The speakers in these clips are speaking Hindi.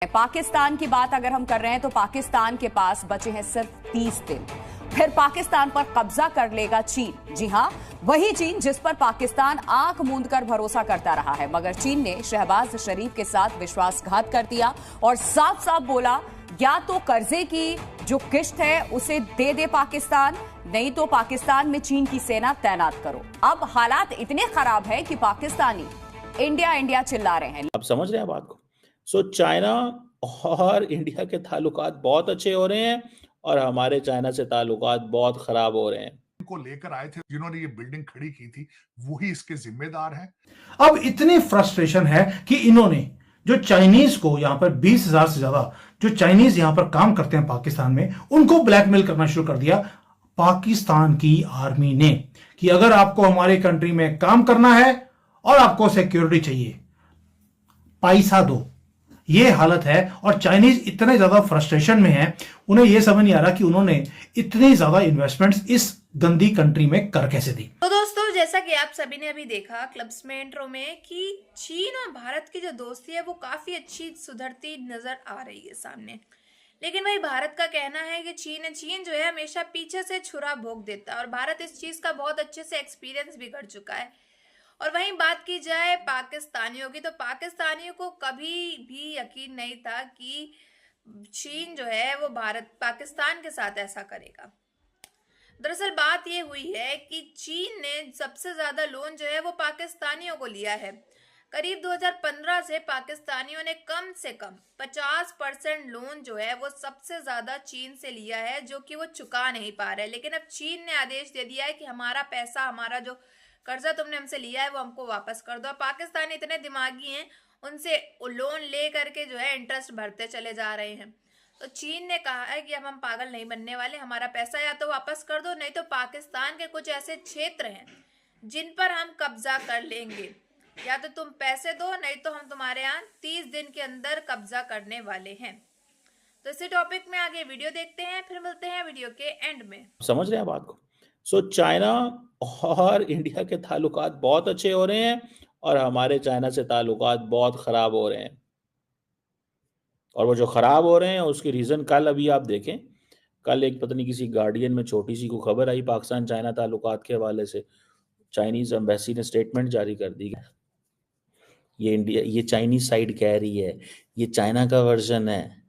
पाकिस्तान की बात अगर हम कर रहे हैं तो पाकिस्तान के पास बचे हैं सिर्फ 30 दिन, फिर पाकिस्तान पर कब्जा कर लेगा चीन। जी हां, वही चीन जिस पर पाकिस्तान आंख मूंदकर भरोसा करता रहा है, मगर चीन ने शहबाज शरीफ के साथ विश्वासघात कर दिया और साफ साफ बोला या तो कर्जे की जो किश्त है उसे दे दे पाकिस्तान, नहीं तो पाकिस्तान में चीन की सेना तैनात करो। अब हालात इतने खराब है कि पाकिस्तानी इंडिया इंडिया चिल्ला रहे हैं। अब समझ रहे हैं बात को। सो चाइना और इंडिया के ताल्लुकात बहुत अच्छे हो रहे हैं और हमारे चाइना से ताल्लुकात बहुत खराब हो रहे हैं। को लेकर आए थे, जिन्होंने ये बिल्डिंग खड़ी की थी, वही इसके जिम्मेदार हैं। अब इतनी फ्रस्ट्रेशन है कि इन्होंने जो चाइनीज को यहां पर 20,000 से ज्यादा जो चाइनीज यहां पर काम करते हैं पाकिस्तान में, उनको ब्लैकमेल करना शुरू कर दिया पाकिस्तान की आर्मी ने कि अगर आपको हमारी कंट्री में काम करना है और आपको सिक्योरिटी चाहिए, पैसा दो। ये हालत है और चाइनीज इतने ज्यादा फ्रस्ट्रेशन में है, उन्हें यह समझ नहीं आ रहा कि उन्होंने इतनी ज्यादा इन्वेस्टमेंट्स इस गंदी कंट्री में कर कैसे दी। तो दोस्तों, जैसा कि आप सभी ने अभी देखा क्लब्स में इंट्रो में कि चीन और भारत की जो दोस्ती है वो काफी अच्छी सुधरती नजर आ रही है सामने। लेकिन भाई भारत का कहना है कि चीन जो है हमेशा पीछे से छुरा भोंक देता है और भारत इस चीज का बहुत अच्छे से एक्सपीरियंस भी कर चुका है। और वहीं बात की जाए पाकिस्तानियों की, तो पाकिस्तानियों को कभी भी यकीन नहीं था कि चीन जो है वो पाकिस्तान के साथ ऐसा करेगा। दरअसल बात ये हुई है कि चीन ने सबसे ज्यादा लोन जो है वो पाकिस्तानियों को लिया है। करीब 2015 से पाकिस्तानियों ने कम से कम 50% लोन जो है वो सबसे ज्यादा चीन से लिया है, जो कि वो चुका नहीं पा रहे। लेकिन अब चीन ने आदेश दे दिया है कि हमारा पैसा, हमारा जो कर्जा तुमने हमसे लिया है वो हमको वापस कर दो। पाकिस्तानी इतने दिमागी हैं, उनसे लोन ले करके जो है इंटरेस्ट भरते चले जा रहे हैं। तो चीन ने कहा है कि अब हम पागल नहीं बनने वाले, हमारा पैसा या तो वापस कर दो, नहीं तो पाकिस्तान के कुछ ऐसे क्षेत्र हैं जिन पर हम कब्जा कर लेंगे, या तो तुम पैसे दो, नहीं तो हम तुम्हारे यहाँ 30 दिन के अंदर कब्जा करने वाले हैं। तो इसी टॉपिक में आगे वीडियो देखते हैं, फिर मिलते हैं वीडियो के एंड में। समझ रहे हैं बात को। सो चाइना और इंडिया के ताल्लुकात बहुत अच्छे हो रहे हैं और हमारे चाइना से ताल्लुकात बहुत खराब हो रहे हैं। और वो जो खराब हो रहे हैं उसकी रीजन कल अभी आप देखें, कल एक पता नहीं किसी गार्डियन में छोटी सी को खबर आई पाकिस्तान चाइना ताल्लुकात के हवाले से, चाइनीज एम्बेसी ने स्टेटमेंट जारी कर दी। ये चाइनीज साइड कह रही है ये चाइना का वर्जन है।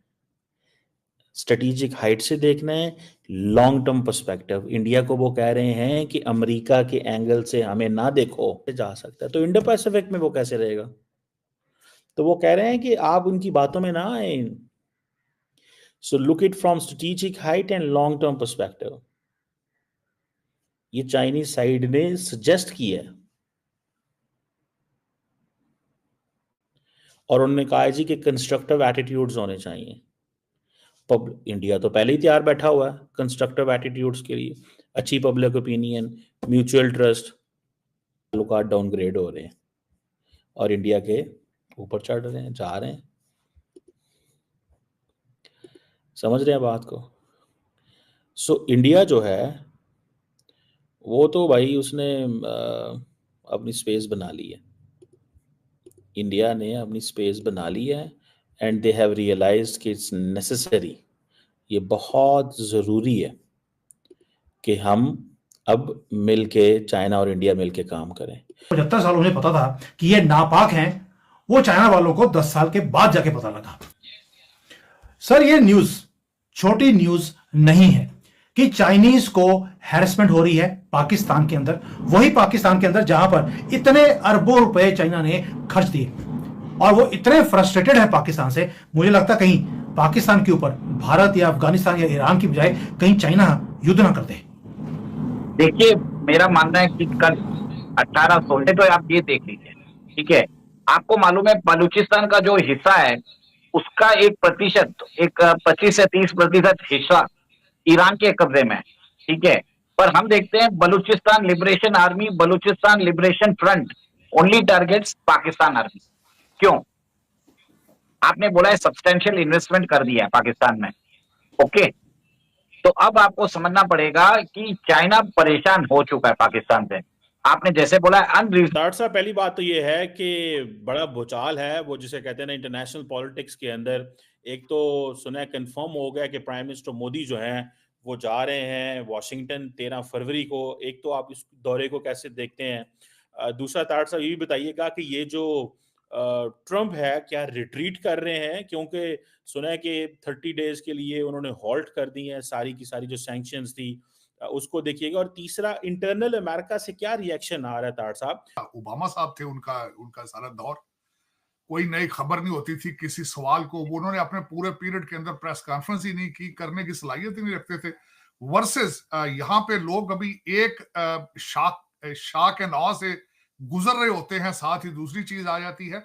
स्ट्रेटेजिक हाइट से देखना है, लॉन्ग टर्म पर्सपेक्टिव। इंडिया को वो कह रहे हैं कि अमेरिका के एंगल से हमें ना देखो जा सकता है, तो इंडो पैसिफिक में वो कैसे रहेगा। तो वो कह रहे हैं कि आप उनकी बातों में ना आए। So look it from strategic height and long term perspective. ये चाइनीज साइड ने सजेस्ट किया है और उन्होंने कहा है जी कि कंस्ट्रक्टिव एटीट्यूड्स होने चाहिए। इंडिया तो पहले ही तैयार बैठा हुआ है कंस्ट्रक्टिव एटीट्यूड्स के लिए, अच्छी पब्लिक ओपिनियन, म्यूचुअल ट्रस्ट। ताल्लुकात डाउनग्रेड हो रहे हैं और इंडिया के ऊपर चढ़ रहे हैं, जा रहे हैं। समझ रहे हैं बात को। सो इंडिया जो है वो तो भाई उसने अपनी स्पेस बना ली है। इंडिया ने अपनी स्पेस बना ली है एंड दे हैव रियलाइज्ड कि इट्स नेसेसरी, ये बहुत ज़रूरी है कि हम अब मिलके, चाइना और इंडिया मिलके काम करें। 75 साल उन्हें पता था कि ये नापाक हैं, वो चाइना वालों को 10 साल के बाद जाके पता लगा। सर, ये न्यूज छोटी न्यूज नहीं है कि चाइनीज को हैरेसमेंट हो रही है पाकिस्तान के अंदर, वही पाकिस्तान के अंदर जहां पर इतने अरबों रुपए चाइना ने खर्च दिए, और वो इतने फ्रस्ट्रेटेड है पाकिस्तान से। मुझे लगता कहीं पाकिस्तान के ऊपर भारत या अफगानिस्तान या ईरान की बजाय कहीं चाइना युद्ध ना कर दे। देखिए, मेरा मानना है कि कल 18-16 तो आप ये देख लीजिए, ठीक है। आपको मालूम है बलूचिस्तान का जो हिस्सा है उसका 25 से 30% हिस्सा ईरान के कब्जे में है, ठीक है। पर हम देखते हैं Balochistan liberation army, Balochistan liberation front only targets Pakistan army. क्यों? आपने बोला है सब्सटेंशियल इन्वेस्टमेंट कर दिया है पाकिस्तान में, ओके। तो अब आपको समझना पड़ेगा कि चाइना परेशान हो चुका है पाकिस्तान से। आपने जैसे बोला अनरिजनेबल। ताड़ साहब, पहली बात तो ये है कि बड़ा भूचाल है वो जिसे कहते हैं ना इंटरनेशनल पॉलिटिक्स के अंदर। एक तो सुना है कंफर्म हो गया कि प्राइम मिनिस्टर मोदी जो हैं वो जा रहे हैं वॉशिंगटन 13 फरवरी को। एक तो आप इस दौरे को कैसे देखते हैं? दूसरा ताड़ साहब ये भी बताइएगा कि ये जो ट्रम्प है क्या रिट्रीट कर रहे हैं, क्योंकि सुना है कि 30 डेज के लिए उन्होंने हॉल्ट कर दी है सारी की सारी जो सैंक्शंस थी, उसको देखिएगा। और तीसरा, इंटरनल अमेरिका से क्या रिएक्शन आ रहा है ताड़ साहब? ओबामा साहब थे, उनका उनका सारा दौर, कोई नई खबर नहीं होती थी, किसी सवाल को वो उन्होंने अपने पूरे पीरियड के अंदर प्रेस कॉन्फ्रेंस ही नहीं की, करने की सलाहियत ही नहीं रखते थे। वर्सेस यहाँ पे लोग अभी एक शाक एंड ऑ से गुजर रहे होते हैं, साथ ही दूसरी चीज आ जाती है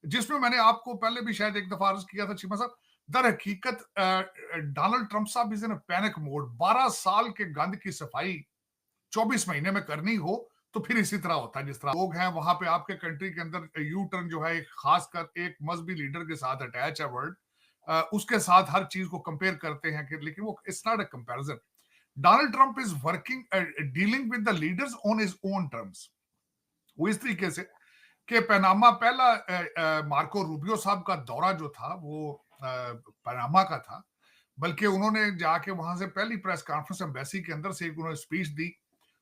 जिसमें मैंने आपको पहले भी शायद एक दफा अर्ज किया था चीमा साहब, दर हकीकत डोनाल्ड ट्रंप साहब इज इन पैनिक मोड। 12 साल के गंद की सफाई 24 महीने में करनी हो तो फिर इसी तरह होता है जिस तरह लोग हैं वहां पे आपके कंट्री के अंदर। यू टर्न जो है एक खासकर एक मजहबी लीडर के साथ अटैच है वर्ल्ड, उसके साथ हर चीज को कंपेयर करते हैं कि, लेकिन वो it's not a comparison. Donald Trump is working dealing with the leaders on his own terms. वो इस तरीके से कि पनामा पहला मार्को रूबियो साहब का दौरा जो था वो पनामा का था, बल्कि उन्होंने जाके वहां से पहली प्रेस कॉन्फ्रेंस एम्बेसी के अंदर से एक उन्होंने स्पीच दी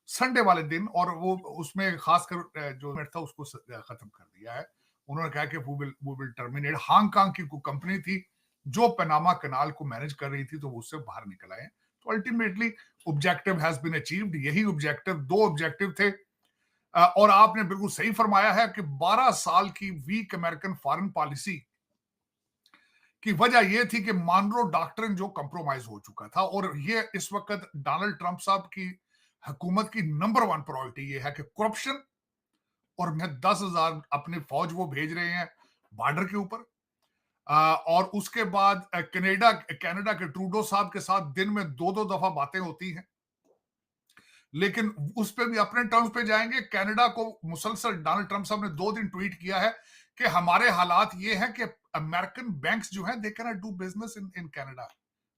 संडे वाले दिन, और वो उसमें खासकर जो था उसको खत्म कर दिया है। उन्होंने कहा कि वो विल टर्मिनेट। हांगकांग की कंपनी थी जो पनामा कनाल को मैनेज कर रही थी, तो वो उससे बाहर निकल आए। तो ultimately objective has been achieved. यही ऑब्जेक्टिव, दो ऑब्जेक्टिव थे। और आपने बिल्कुल सही फरमाया है कि 12 साल की वीक अमेरिकन फॉरेन पॉलिसी की वजह यह थी कि मानरो डॉक्ट्रिन जो कंप्रोमाइज हो चुका था, और ये इस वक्त डोनाल्ड ट्रंप साहब की हुकूमत की नंबर 1 प्रायोरिटी ये है कि करप्शन, और मैं 10,000 अपनी फौज वो भेज रहे हैं बॉर्डर के ऊपर। और उसके बाद कनाडा के ट्रूडो साहब के साथ दिन में 2-2 दफा बातें होती हैं, लेकिन उस पे भी अपने टर्म्स पे जाएंगे। कनाडा को मुसलसल डोनाल्ड ट्रंप साहब ने 2 दिन ट्वीट किया है कि हमारे हालात ये हैं कि अमेरिकन बैंक्स जो हैं they can not do business in Canada.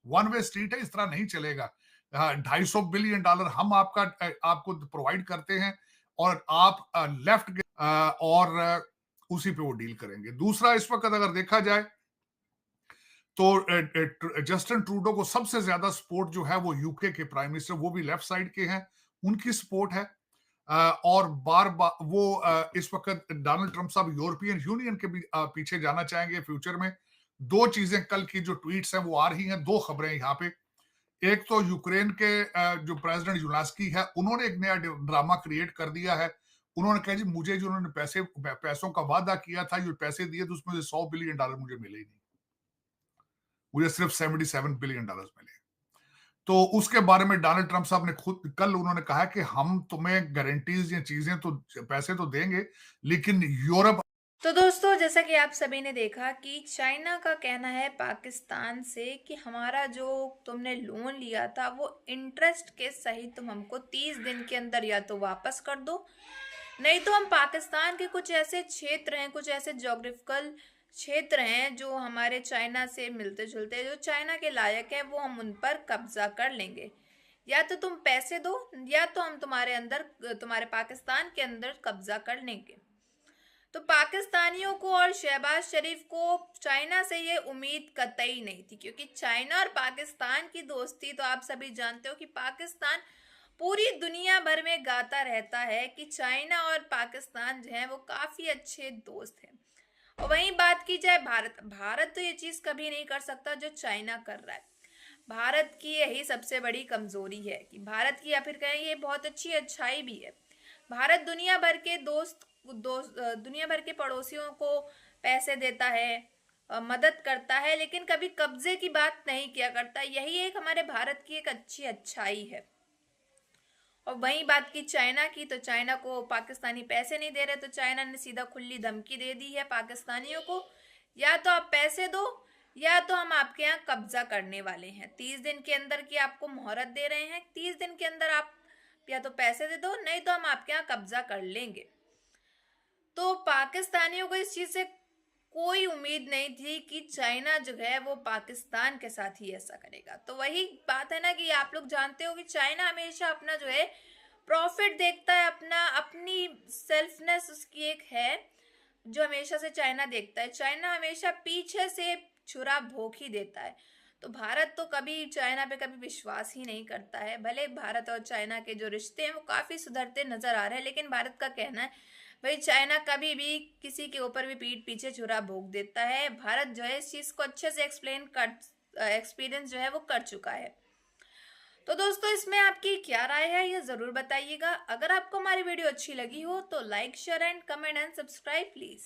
One way street है, इस तरह नहीं चलेगा। $250 बिलियन हम आपको प्रोवाइड करते हैं और आप लेफ्ट और उसी पे वो डील करेंगे। दूसरा, इस वक्त अगर देखा जाए तो जस्टिन ट्रूडो को सबसे ज्यादा सपोर्ट जो है वो यूके के प्राइम मिनिस्टर, वो भी लेफ्ट साइड के हैं, उनकी सपोर्ट है। और बार बार वो इस वक्त डोनाल्ड ट्रंप साहब यूरोपियन यूनियन के भी पीछे जाना चाहेंगे फ्यूचर में। 2 चीजें कल की जो ट्वीट्स हैं वो आ रही हैं, 2 खबरें यहाँ पे। एक तो यूक्रेन के जो प्रेसिडेंट ज़ेलेंस्की है, उन्होंने एक नया ड्रामा क्रिएट कर दिया है। उन्होंने कहा जी मुझे जो उन्होंने पैसों का वादा किया था, जो पैसे दिए तो उसमें से $100 बिलियन मुझे मिले ही नहीं, मुझे सिर्फ $77 बिलियन मिले। तो उसके बारे में डोनाल्ड ट्रंप साहब ने खुद कल उन्होंने कहा कि हम तुम्हें गारंटीज या चीजें तो पैसे तो देंगे, लेकिन यूरोप। तो दोस्तों, जैसा कि आप सभी ने देखा कि चाइना का कहना है पाकिस्तान से कि हमारा जो तुमने लोन लिया था वो इंटरेस्ट के सहित तुम हमको 30 दिन के अंदर या तो वापस कर दो, नहीं तो हम पाकिस्तान के कुछ ऐसे क्षेत्र हैं, कुछ ऐसे ज्योग्राफिकल क्षेत्र हैं जो हमारे चाइना से मिलते जुलते, जो चाइना के लायक है, वो हम उन पर कब्जा कर लेंगे। या तो तुम पैसे दो या तो हम तुम्हारे पाकिस्तान के अंदर कब्जा कर लेंगे। तो पाकिस्तानियों को और शहबाज शरीफ को चाइना से ये उम्मीद कतई नहीं थी, क्योंकि चाइना और पाकिस्तान की दोस्ती तो आप सभी जानते हो कि पाकिस्तान पूरी दुनिया भर में गाता रहता है कि चाइना और पाकिस्तान जो है वो काफ़ी अच्छे दोस्त हैं। और वहीं बात की जाए भारत तो ये चीज़ कभी नहीं कर सकता जो चाइना कर रहा है। भारत की यही सबसे बड़ी कमज़ोरी है कि भारत की, या फिर कहें ये बहुत अच्छी अच्छाई भी है, भारत दुनिया भर के दुनिया भर के पड़ोसियों को पैसे देता है, मदद करता है, लेकिन कभी कब्जे की बात नहीं किया करता। यही एक हमारे भारत की एक अच्छी अच्छाई है। और वहीं बात की चाइना की, तो चाइना को पाकिस्तानी पैसे नहीं दे रहे, तो चाइना ने सीधा खुली धमकी दे दी है पाकिस्तानियों को, या तो आप पैसे दो या तो हम आपके यहाँ कब्जा करने वाले हैं। 30 दिन के अंदर की आपको मोहरत दे रहे हैं, 30 दिन के अंदर आप या तो पैसे दे दो, नहीं तो हम आपके यहाँ कब्जा कर लेंगे। तो पाकिस्तानियों को इस चीज़ से कोई उम्मीद नहीं थी कि चाइना जो है वो पाकिस्तान के साथ ही ऐसा करेगा। तो वही बात है ना कि आप लोग जानते हो कि चाइना हमेशा अपना जो है प्रॉफिट देखता है, अपनी सेल्फनेस उसकी एक है जो हमेशा से चाइना देखता है। चाइना हमेशा पीछे से छुरा भोंक ही देता है। तो भारत तो कभी चाइना पे कभी विश्वास ही नहीं करता है। भले भारत और चाइना के जो रिश्ते हैं वो काफी सुधरते नजर आ रहे हैं, लेकिन भारत का कहना है भाई चाइना कभी भी किसी के ऊपर भी पीठ पीछे छुरा भोंक देता है। भारत जो है इस चीज को अच्छे से एक्सपीरियंस जो है वो कर चुका है। तो दोस्तों, इसमें आपकी क्या राय है ये जरूर बताइएगा। अगर आपको हमारी वीडियो अच्छी लगी हो तो like, share and comment and subscribe please.